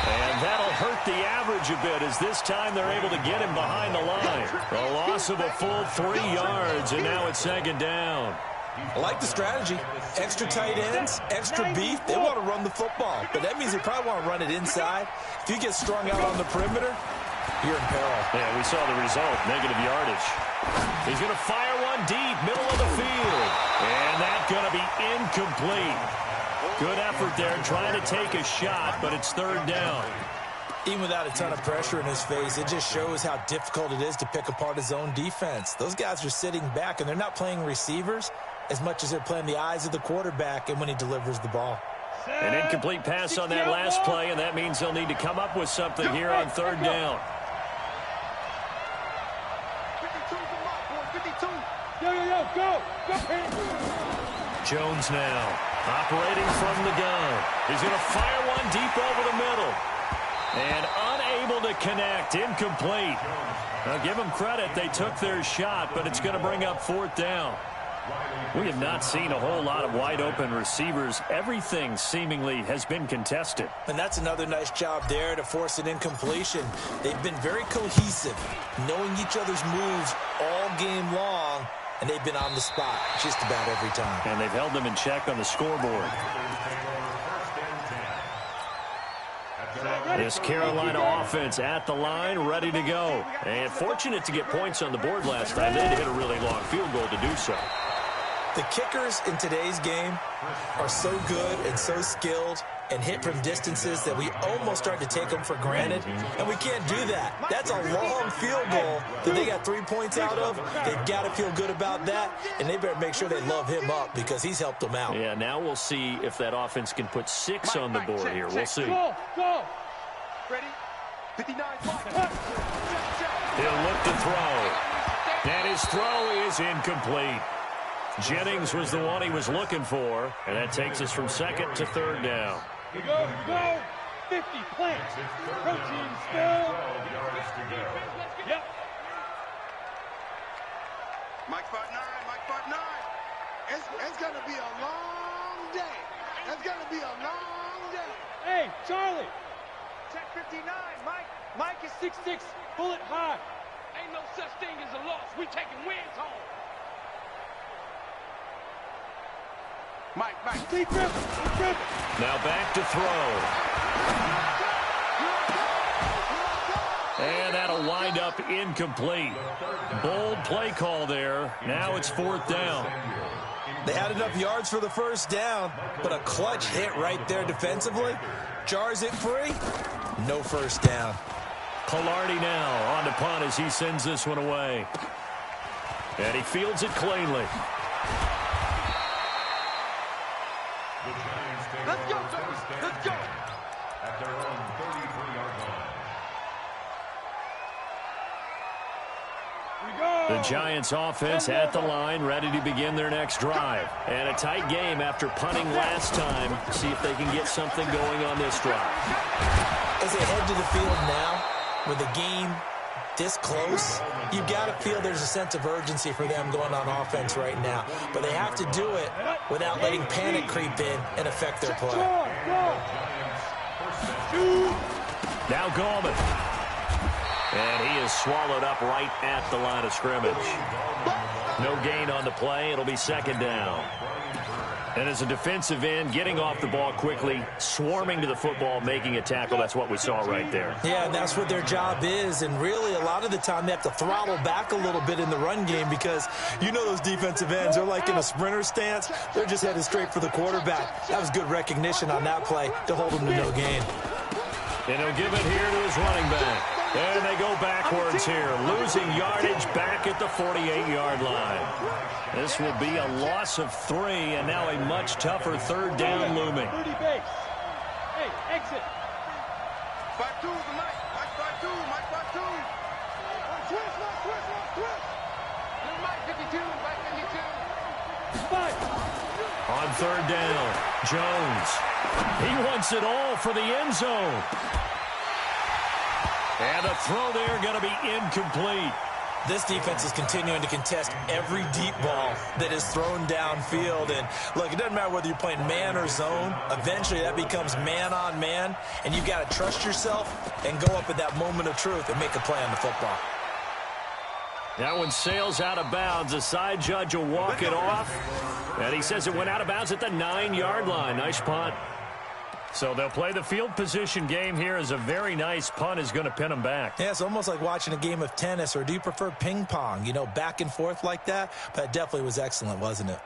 Speaker 3: And that'll hurt the average a bit as this time they're able to get him behind the line. A loss of a full 3 yards, and now it's second down.
Speaker 6: I like the strategy. Extra tight ends, extra beef. They want to run the football, but that means they probably want to run it inside. If you get strung out on the perimeter, you're in peril.
Speaker 3: Yeah, we saw the result, negative yardage. He's going to fire one deep, middle of the field. And that's going to be incomplete. Good effort there, trying to take a shot, but it's third down.
Speaker 6: Even without a ton of pressure in his face, it just shows how difficult it is to pick apart his own defense. Those guys are sitting back, and they're not playing receivers as much as they're playing the eyes of the quarterback and when he delivers the ball.
Speaker 3: An incomplete pass on that last play, and that means they'll need to come up with something here on third down. Jones now operating from the gun. He's going to fire one deep over the middle. And unable to connect. Incomplete. Now, give them credit. They took their shot, but it's going to bring up 4th down. We have not seen a whole lot of wide-open receivers. Everything seemingly has been contested.
Speaker 6: And that's another nice job there to force an incompletion. They've been very cohesive, knowing each other's moves all game long, and they've been on the spot just about every time.
Speaker 3: And they've held them in check on the scoreboard. This Carolina offense at the line, ready to go. And fortunate to get points on the board last time. They had to hit a really long field goal to do so.
Speaker 6: The kickers in today's game are so good and so skilled and hit from distances that we almost start to take them for granted, and we can't do that. That's a long field goal that they got 3 points out of. They've got to feel good about that, and they better make sure they love him up because he's helped them out.
Speaker 3: Yeah, now we'll see if that offense can put 6 on the board here. We'll see.
Speaker 4: Go.
Speaker 5: Ready? 59.
Speaker 3: He'll look to throw. And his throw is incomplete. Jennings was the one he was looking for, and that takes us from 2nd to 3rd down.
Speaker 4: Go. 50 plants. Protein spill. Yep.
Speaker 5: Mike 5'9". It's going to be a long day. It's going to be a long day.
Speaker 4: Hey, Charlie.
Speaker 5: Check 59, Mike.
Speaker 4: Mike is 6'6", bullet high.
Speaker 5: Ain't no such thing as a loss. We taking wins home. Mike.
Speaker 4: Deep grip.
Speaker 3: Now back to throw. And that'll wind up incomplete. Bold play call there. Now it's 4th down.
Speaker 6: They had enough yards for the 1st down, but a clutch hit right there defensively jars it free. No 1st down.
Speaker 3: Pilardi now on to punt as he sends this one away. And he fields it cleanly.
Speaker 5: Let's go.
Speaker 7: At their own 33-yard line.
Speaker 3: The Giants offense at the line, ready to begin their next drive. And a tight game after punting last time. See if they can get something going on this drive.
Speaker 6: As they head to the field now, with the game this close, you've got to feel there's a sense of urgency for them going on offense right now. But they have to do it without letting panic creep in and affect their play.
Speaker 3: Now Gallman. And he is swallowed up right at the line of scrimmage. No gain on the play. It'll be 2nd down. And as a defensive end, getting off the ball quickly, swarming to the football, making a tackle, that's what we saw right there.
Speaker 6: Yeah, and that's what their job is. And really, a lot of the time, they have to throttle back a little bit in the run game because you know those defensive ends, they're like in a sprinter stance. They're just headed straight for the quarterback. That was good recognition on that play to hold them to no gain.
Speaker 3: And he'll give it here to his running back. And they go backwards here, losing yardage back at the 48-yard line. This will be a loss of 3, and now a much tougher 3rd down looming.
Speaker 4: 30 base. Hey, exit.
Speaker 5: 5-2, Mike. Mike 5-2. Twist. Mike 52.
Speaker 3: On 3rd down, Jones. He wants it all for the end zone. And the throw there going to be incomplete.
Speaker 6: This defense is continuing to contest every deep ball that is thrown downfield. And, look, it doesn't matter whether you're playing man or zone. Eventually, that becomes man-on-man, and you've got to trust yourself and go up at that moment of truth and make a play on the football.
Speaker 3: That one sails out of bounds. The side judge will walk it off. And he says it went out of bounds at the 9-yard line. Nice punt. So they'll play the field position game here as a very nice punt is going to pin them back.
Speaker 6: Yeah, it's almost like watching a game of tennis, or do you prefer ping pong? You know, back and forth like that? But it definitely was excellent, wasn't it?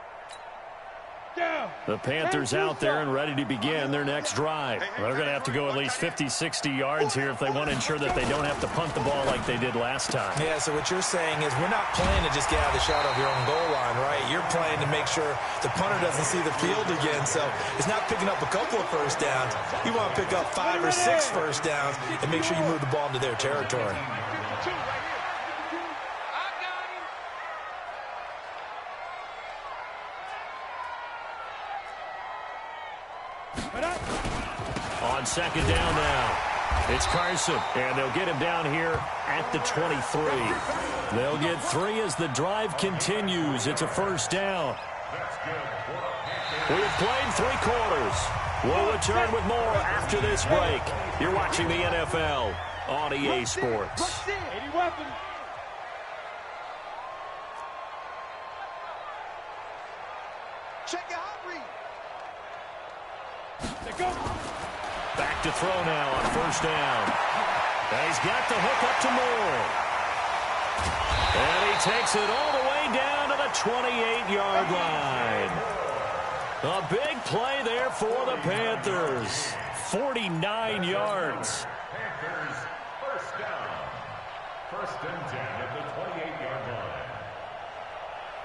Speaker 3: The Panthers out there and ready to begin their next drive. They're going to have to go at least 50, 60 yards here if they want to ensure that they don't have to punt the ball like they did last time.
Speaker 6: Yeah, so what you're saying is we're not playing to just get out of the shadow of your own goal line, right? You're playing to make sure the punter doesn't see the field again. So it's not picking up a couple of 1st downs. You want to pick up 5 or 6 1st downs and make sure you move the ball into their territory.
Speaker 3: On second down now, it's Carson, and they'll get him down here at the 23. They'll get 3 as the drive continues. It's a first down. We've played 3 quarters. We'll return with more after this break. You're watching the NFL on EA Sports.
Speaker 4: 80 weapons.
Speaker 5: Check your hot read.
Speaker 4: They go.
Speaker 3: Back to throw now on first down. And he's got the hook up to Moore. And he takes it all the way down to the 28-yard line. A big play there for the Panthers. 49 yards.
Speaker 7: Panthers first down. First and 10 at the 28-yard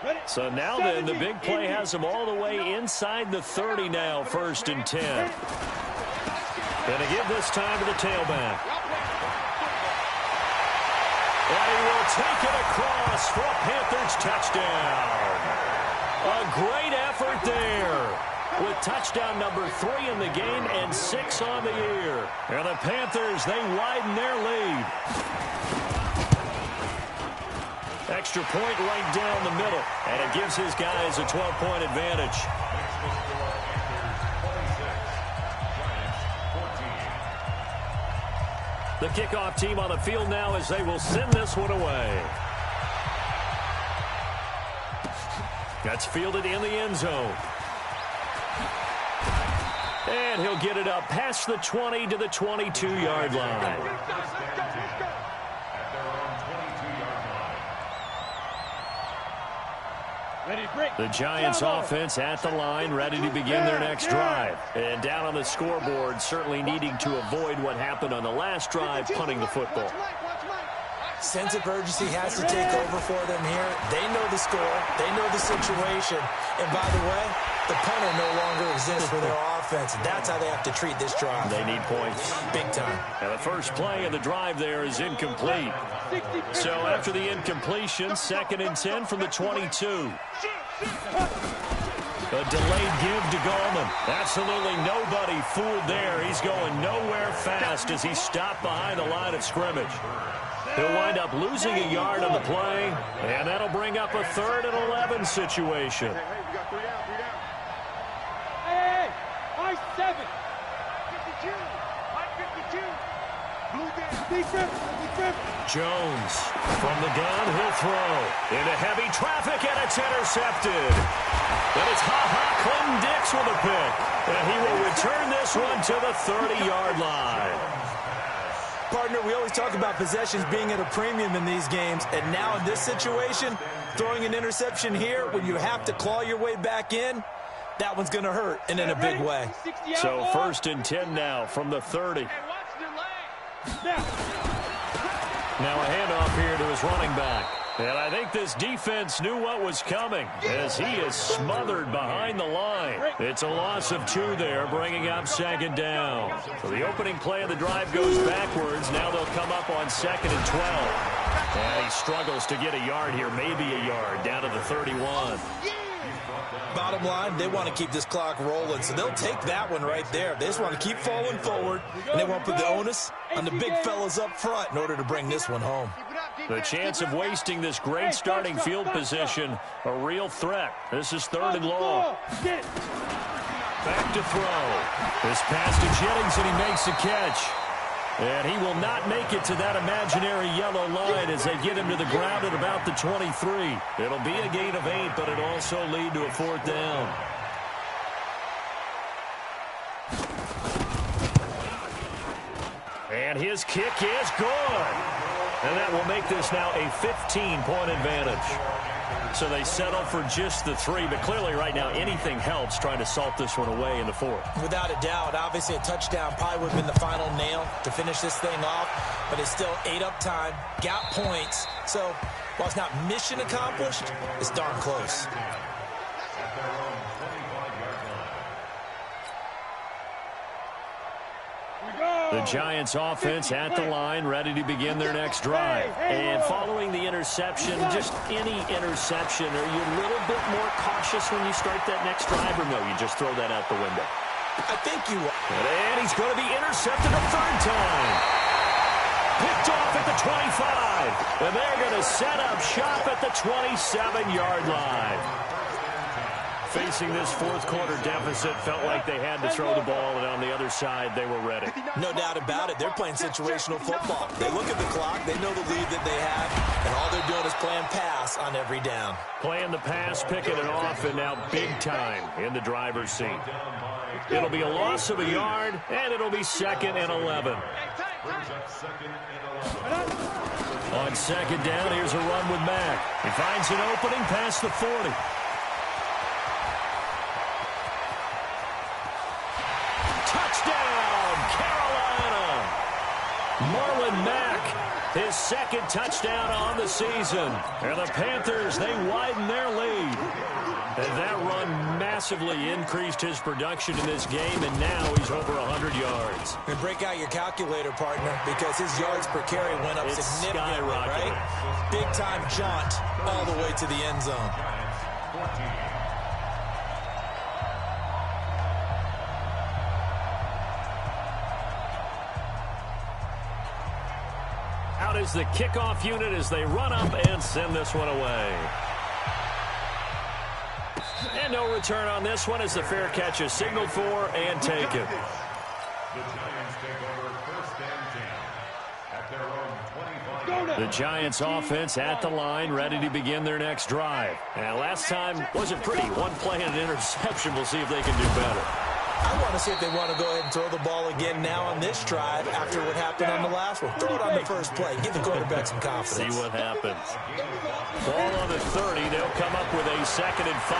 Speaker 7: line.
Speaker 3: So now then, the big play has them all the way inside the 30 now, first and 10. Going to give this time to the tailback. And he will take it across for a Panthers touchdown. A great effort there with touchdown number 3 in the game and 6 on the year. And the Panthers, they widen their lead. Extra point right down the middle, and it gives his guys a 12-point advantage. The kickoff team on the field now as they will send this one away. That's fielded in the end zone. And he'll get it up past the 20 to the 22-yard line. The Giants offense at the line, ready to begin their next drive. And down on the scoreboard, certainly needing to avoid what happened on the last drive, punting the football.
Speaker 6: Sense of urgency has to take over for them here. They know the score. They know the situation. And by the way, the punter no longer exists for their offense. That's how they have to treat this drive.
Speaker 3: They need points.
Speaker 6: Big time.
Speaker 3: And the first play of the drive there is incomplete. So after the incompletion, second and 10 from the 22. A delayed give to Gallman. Absolutely nobody fooled there. He's going nowhere fast as he's stopped behind the line of scrimmage. He'll wind up losing a yard on the play, and that'll bring up a 3rd and 11 situation.
Speaker 4: Hey, I 7.
Speaker 5: 52. I 52. Blue down.
Speaker 3: Jones from the gun, he'll throw into heavy traffic, and it's intercepted. But it's Clinton-Dix with a pick, and he will return this one to the 30-yard line.
Speaker 6: Partner, we always talk about possessions being at a premium in these games, and now in this situation, throwing an interception here when you have to claw your way back in, that one's going to hurt, and in a big way.
Speaker 3: So first and 10 now from the 30. Now a handoff here to his running back. And I think this defense knew what was coming as he is smothered behind the line. It's a loss of 2 there, bringing up second down. So the opening play of the drive goes backwards. Now they'll come up on 2nd and 12. And he struggles to get a yard here, maybe a yard, down to the 31.
Speaker 6: Bottom line, they want to keep this clock rolling, so they'll take that one right there. They just want to keep falling forward, and they want to put the onus on the big fellas up front in order to bring this one home.
Speaker 3: The chance of wasting this great starting field position, a real threat. This is 3rd and long. Back to throw. This pass to Jennings, and he makes the catch. And he will not make it to that imaginary yellow line as they get him to the ground at about the 23. It'll be a gain of 8, but it'll also lead to a 4th down. And his kick is good. And that will make this now a 15-point advantage. So they settle for just the 3, but clearly right now anything helps trying to salt this one away in the 4th.
Speaker 6: Without a doubt, obviously a touchdown probably would have been the final nail to finish this thing off, but it's still 8 up time, got points. So while it's not mission accomplished, it's darn close.
Speaker 3: The Giants offense at the line, ready to begin their next drive. And following the interception, just any interception, are you a little bit more cautious when you start that next drive, or no, you just throw that out the window?
Speaker 6: I think you
Speaker 3: And he's going to be intercepted a third time. Picked off at the 25. And they're going to set up shop at the 27-yard line. Facing this fourth quarter deficit, felt like they had to throw the ball, and on the other side, they were ready.
Speaker 6: No doubt about it. They're playing situational football. They look at the clock. They know the lead that they have, and all they're doing is playing pass on every down.
Speaker 3: Playing the pass, picking it off, and now big time in the driver's seat. It'll be a loss of a yard, and it'll be 2nd and 11. On second down, here's a run with Mack. He finds an opening past the 40. Touchdown, Carolina! Marlon Mack, his second touchdown on the season. And the Panthers, they widen their lead. And that run massively increased his production in this game, and now he's over 100 yards.
Speaker 6: And break out your calculator, partner, because his yards per carry went up significantly, right? Big-time jaunt all the way to the end zone.
Speaker 3: Out is the kickoff unit as they run up and send this one away. And no return on this one as the fair catch is signaled for and taken.
Speaker 7: The Giants take over 1st and 10 at their own 25.
Speaker 3: The Giants offense at the line, ready to begin their next drive. And last time wasn't pretty. One play and an interception. We'll see if they can do better.
Speaker 6: I want to see if they want to go ahead and throw the ball again now on this drive after what happened on the last one. Throw it on the first play. Give the quarterback some confidence.
Speaker 3: See what happens. Ball on the 30. They'll come up with a 2nd and 5.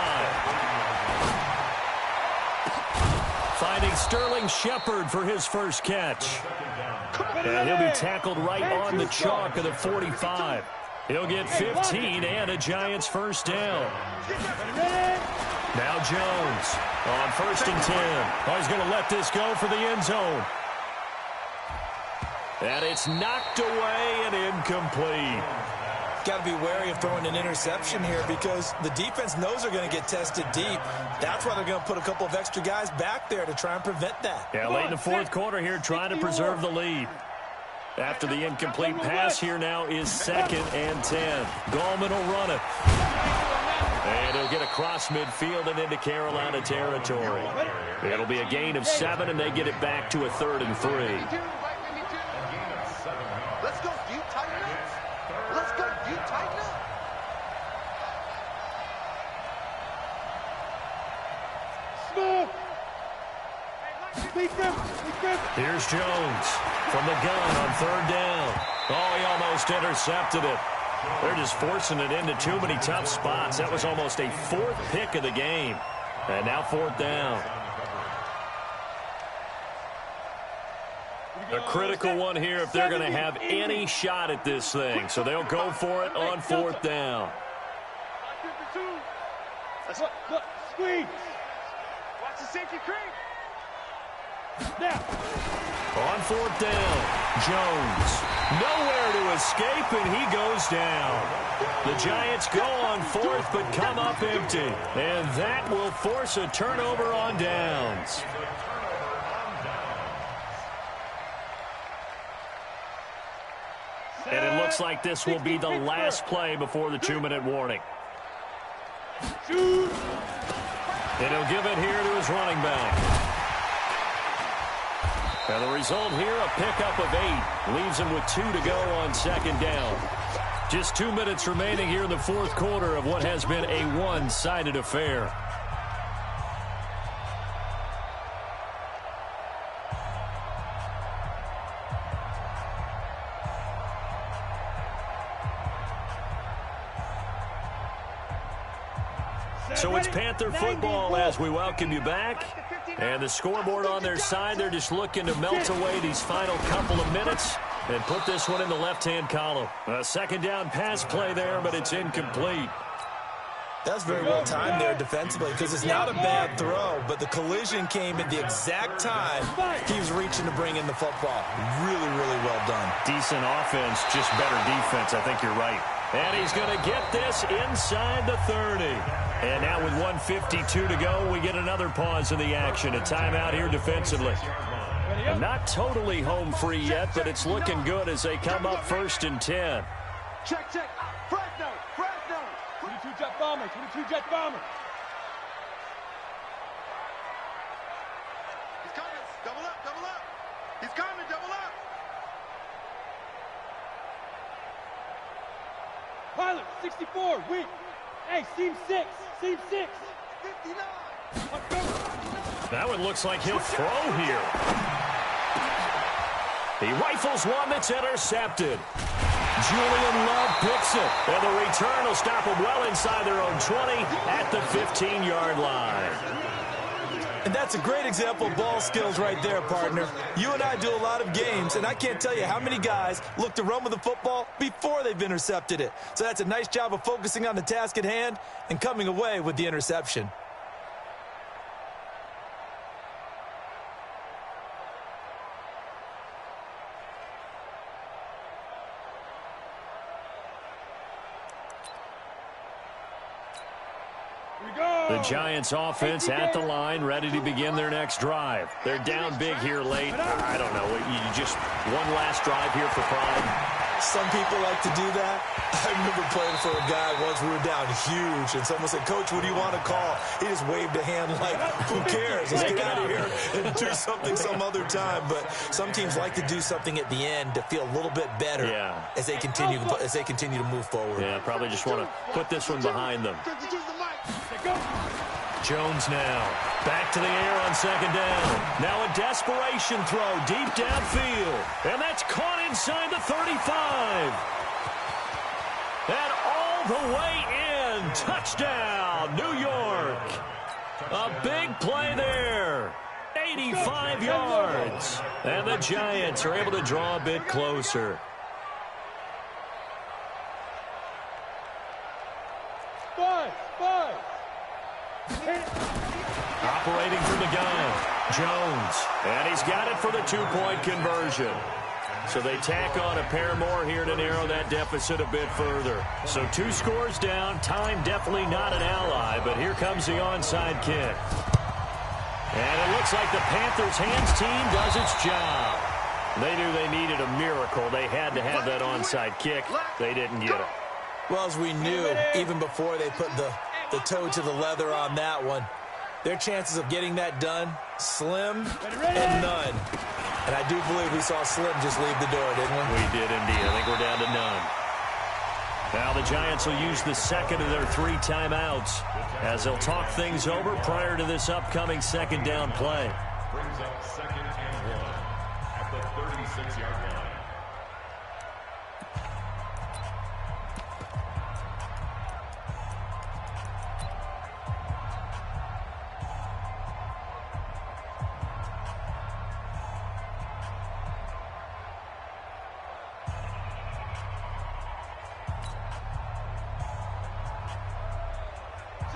Speaker 3: Finding Sterling Shepard for his first catch. And he'll be tackled right on the chalk of the 45. He'll get 15 and a Giants first down. Now Jones on 1st and 10. Oh, he's going to let this go for the end zone. And it's knocked away and incomplete.
Speaker 6: Got to be wary of throwing an interception here because the defense knows they're going to get tested deep. That's why they're going to put a couple of extra guys back there to try and prevent that.
Speaker 3: Yeah, late in the fourth quarter here, trying to preserve the lead. After the incomplete pass, here now is 2nd and 10. Gallman will run it. And he'll get across midfield and into Carolina territory. It'll be a gain of 7, and they get it back to a 3rd and 3.
Speaker 5: Let's go, you tighten up. Let's go, you tighten up.
Speaker 4: Small.
Speaker 3: Here's Jones from the gun on 3rd down. Oh, he almost intercepted it. They're just forcing it into too many tough spots. That was almost a 4th pick of the game. And now 4th down. A critical one here if they're going to have any shot at this thing. So they'll go for it on 4th down.
Speaker 4: Squeeze.
Speaker 5: Watch the safety creep.
Speaker 4: Now.
Speaker 3: On 4th down, Jones. Nowhere to escape, and he goes down. The Giants go on 4th, but come up empty. And that will force a turnover on downs. And it looks like this will be the last play before the 2-minute warning. And he'll give it here to his running back. And the result here, a pickup of 8. Leaves him with 2 to go on 2nd down. Just 2 minutes remaining here in the fourth quarter of what has been a one-sided affair. So it's Panther football as we welcome you back. And the scoreboard on their side, they're just looking to melt away these final couple of minutes and put this one in the left-hand column. A 2nd down pass play there, but it's incomplete.
Speaker 6: That's very well timed there defensively because it's not a bad throw, but the collision came at the exact time he was reaching to bring in the football. Really, really well done.
Speaker 3: Decent offense, just better defense. I think you're right. And he's going to get this inside the 30. And now with 1:52 to go, we get another pause in the action. A timeout here defensively. And not totally home free yet, but it's looking good as they come up 1st and 10.
Speaker 4: Check. Fresno. 22 jet bomber.
Speaker 5: He's coming. Double up. He's coming. Double up.
Speaker 4: Pilot, 64, weak. Hey, seam 6.
Speaker 5: 59.
Speaker 3: That one looks like he'll throw here. He rifles one that's intercepted. Julian Love picks it. And the return will stop them well inside their own 20 at the 15-yard line.
Speaker 6: And that's a great example of ball skills right there, partner. You and I do a lot of games, and I can't tell you how many guys look to run with the football before they've intercepted it. So that's a nice job of focusing on the task at hand and coming away with the interception.
Speaker 3: The Giants offense at the line, ready to begin their next drive. They're down big here late. I don't know. You just one last drive here for pride.
Speaker 6: Some people like to do that. I remember playing for a guy once. We were down huge, and someone said, "Coach, what do you want to call?" He just waved a hand like, "Who cares? Let's get out of here and do something some other time." But some teams like to do something at the end to feel a little bit better as they continue to move forward.
Speaker 3: Yeah, probably just want to put this one behind them. Jones now back to the air on 2nd down. Now a desperation throw deep downfield. And that's caught inside the 35. And all the way in. Touchdown, New York. A big play there. 85 yards. And the Giants are able to draw a bit closer. Operating from the gun, Jones. And he's got it for the 2-point conversion. So they tack on a pair more here to narrow that deficit a bit further. So 2 scores down. Time definitely not an ally, but here comes the onside kick. And it looks like the Panthers' hands team does its job. They knew they needed a miracle. They had to have that onside kick. They didn't get it.
Speaker 6: Well, as we knew, even before they put the toe to the leather on that one, their chances of getting that done, slim and none. And I do believe we saw Slim just leave the door, didn't we?
Speaker 3: We did indeed. I think we're down to none. Now the Giants will use the second of their 3 timeouts as they'll talk things over prior to this upcoming 2nd down play.
Speaker 7: Brings up 2nd and 1 at the 36-yard line.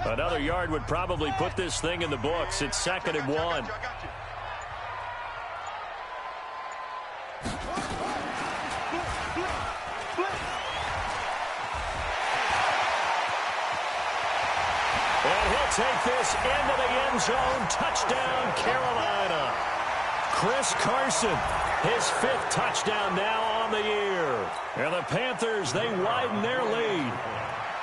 Speaker 3: Another yard would probably put this thing in the books. It's 2nd and 1. And he'll take this into the end zone. Touchdown, Carolina. Chris Carson, his 5th touchdown now on the year. And the Panthers, they widen their lead.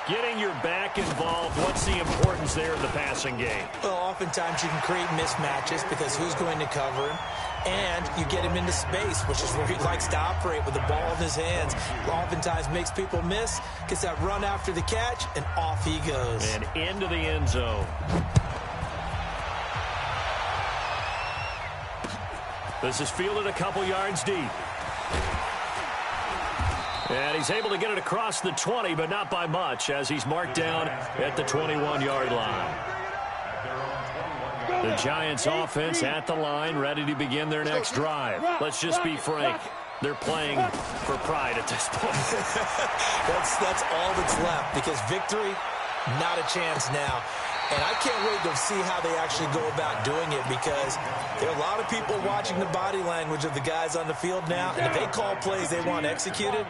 Speaker 3: Getting your back involved, what's the importance there in the passing game?
Speaker 6: Well, oftentimes you can create mismatches because who's going to cover him? And you get him into space, which is where he likes to operate with the ball in his hands. Oftentimes makes people miss, gets that run after the catch, and off he goes.
Speaker 3: And into the end zone. This is fielded a couple yards deep. And he's able to get it across the 20, but not by much, as he's marked down at the 21-yard line. The Giants offense at the line, ready to begin their next drive. Let's just be frank. They're playing for pride at this point.
Speaker 6: That's all that's left, because victory, not a chance now. And I can't wait to see how they actually go about doing it, because there are a lot of people watching the body language of the guys on the field now, and if they call plays they want executed,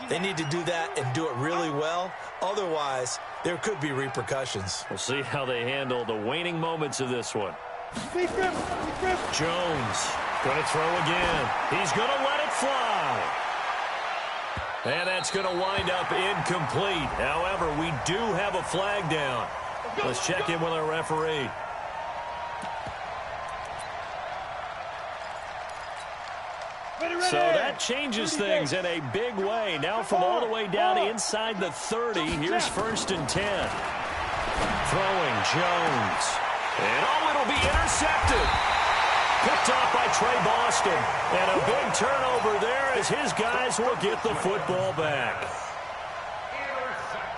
Speaker 6: They need to do that and do it really well. Otherwise, there could be repercussions.
Speaker 3: We'll see how they handle the waning moments of this one. Jones going to throw again. He's going to let it fly. And that's going to wind up incomplete. However, we do have a flag down. Let's check in with our referee. So that changes things in a big way. Now from all the way down inside the 30, here's 1st and 10. Throwing Jones. And it'll be intercepted. Picked off by Trey Boston. And a big turnover there as his guys will get the football back.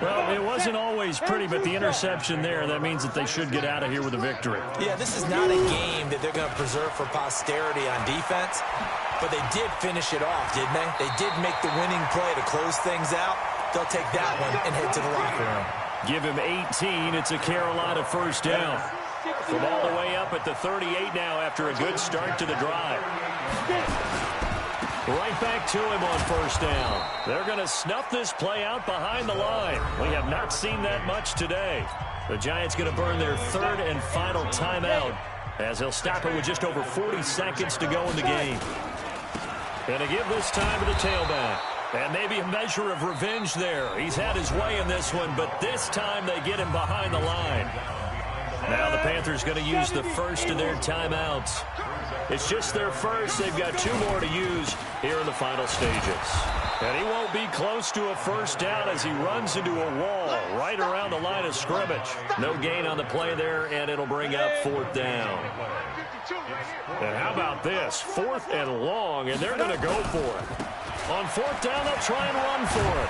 Speaker 3: Well, it wasn't always pretty, but the interception there, that means that they should get out of here with a victory.
Speaker 6: Yeah, this is not a game that they're going to preserve for posterity on defense, but they did finish it off, didn't they? They did make the winning play to close things out. They'll take that one and head to the locker room.
Speaker 3: Give him 18. It's a Carolina 1st down. From all the way up at the 38 now after a good start to the drive. Right back to him on 1st down. They're going to snuff this play out behind the line. We have not seen that much today. The Giants going to burn their 3rd and final timeout as they'll stop it with just over 40 seconds to go in the game. Going to give this time to the tailback. And maybe a measure of revenge there. He's had his way in this one, but this time they get him behind the line. Now the Panthers going to use the first of their timeouts. It's just their first. They've got 2 more to use here in the final stages. And he won't be close to a 1st down as he runs into a wall right around the line of scrimmage. No gain on the play there, and it'll bring up 4th down. And how about this? 4th and long, and they're going to go for it. On 4th down, they'll try and run for it.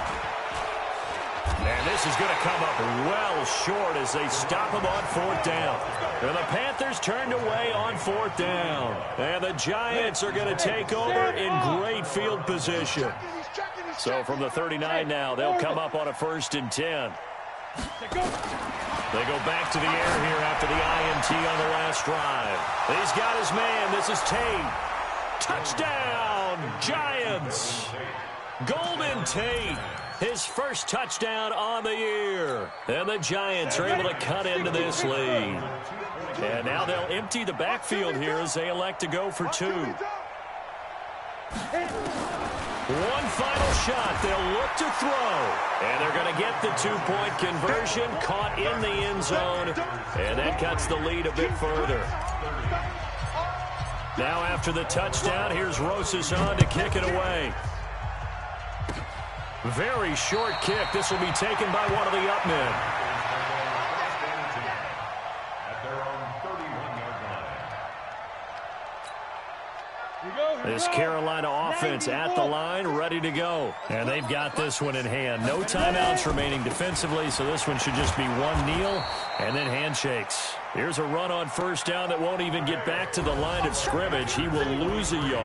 Speaker 3: And this is going to come up well short as they stop him on 4th down. And the Panthers turned away on 4th down. And the Giants are going to take over in great field position. So from the 39 now, they'll come up on a 1st and 10. They go back to the air here after the INT on the last drive. He's got his man. This is Tate. Touchdown, Giants. Golden Tate. His first touchdown on the year. And the Giants are able to cut into this lead. And now they'll empty the backfield here as they elect to go for 2. One final shot. They'll look to throw. And they're going to get the 2-point conversion. Caught in the end zone. And that cuts the lead a bit further. Now after the touchdown, here's Rosas on to kick it away. Very short kick. This will be taken by one of the up men. This Carolina offense at the line, ready to go. And they've got this one in hand. No timeouts remaining defensively, so this one should just be one kneel and then handshakes. Here's a run on 1st down that won't even get back to the line of scrimmage. He will lose a yard.